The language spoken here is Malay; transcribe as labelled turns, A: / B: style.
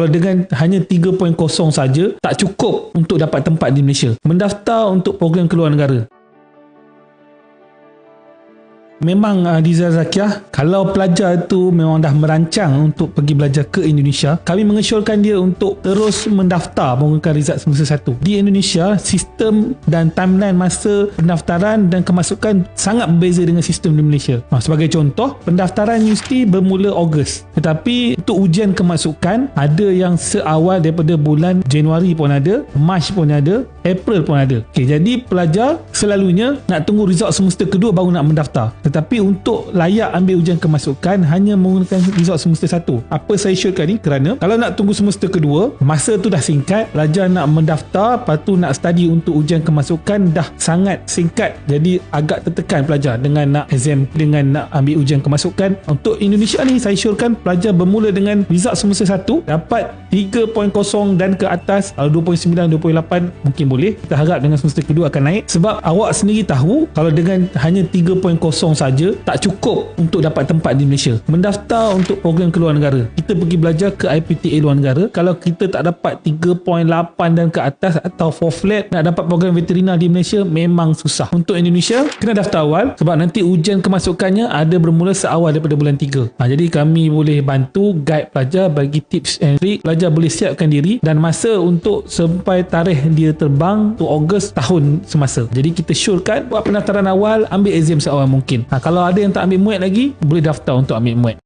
A: Kalau dengan hanya 3.0 saja tak cukup untuk dapat tempat di Malaysia. Mendaftar untuk program keluar negara. Memang Diza Zakiah, kalau pelajar itu memang dah merancang untuk pergi belajar ke Indonesia, kami mengesyorkan dia untuk terus mendaftar menggunakan result semester 1. Di Indonesia, sistem dan timeline masa pendaftaran dan kemasukan sangat berbeza dengan sistem di Malaysia. Sebagai contoh, pendaftaran universiti bermula Ogos. Tetapi untuk ujian kemasukan, ada yang seawal daripada bulan Januari pun ada, Mac pun ada, April pun ada. Jadi pelajar selalunya nak tunggu result semester kedua baru nak mendaftar. Tetapi untuk layak ambil ujian kemasukan hanya menggunakan result semester 1. Apa saya syorkan ni kerana kalau nak tunggu semester kedua, masa tu dah singkat, pelajar nak mendaftar, lepas tu nak study untuk ujian kemasukan dah sangat singkat. Jadi agak tertekan pelajar dengan nak exam, dengan nak ambil ujian kemasukan. Untuk Indonesia ni saya syorkan pelajar bermula dengan result semester 1 dapat 3.0 dan ke atas. Kalau 2.9, 2.8 mungkin boleh. Kita harap dengan semester kedua akan naik. Sebab awak sendiri tahu kalau dengan hanya 3.0 saja tak cukup untuk dapat tempat di Malaysia. Mendaftar untuk program keluar negara, kita pergi belajar ke IPTA luar negara. Kalau kita tak dapat 3.8 dan ke atas atau 4 flat nak dapat program veterina di Malaysia memang susah. Untuk Indonesia kena daftar awal sebab nanti ujian kemasukannya ada bermula seawal daripada bulan 3. Jadi kami boleh bantu guide pelajar, bagi tips and trick. Pelajar boleh siapkan diri dan masa untuk sampai tarikh dia terbang tu Ogos tahun semasa. Jadi kita syorkan buat pendaftaran awal, ambil exam seawal mungkin. Kalau ada yang tak ambil MUAT lagi, boleh daftar untuk ambil MUAT.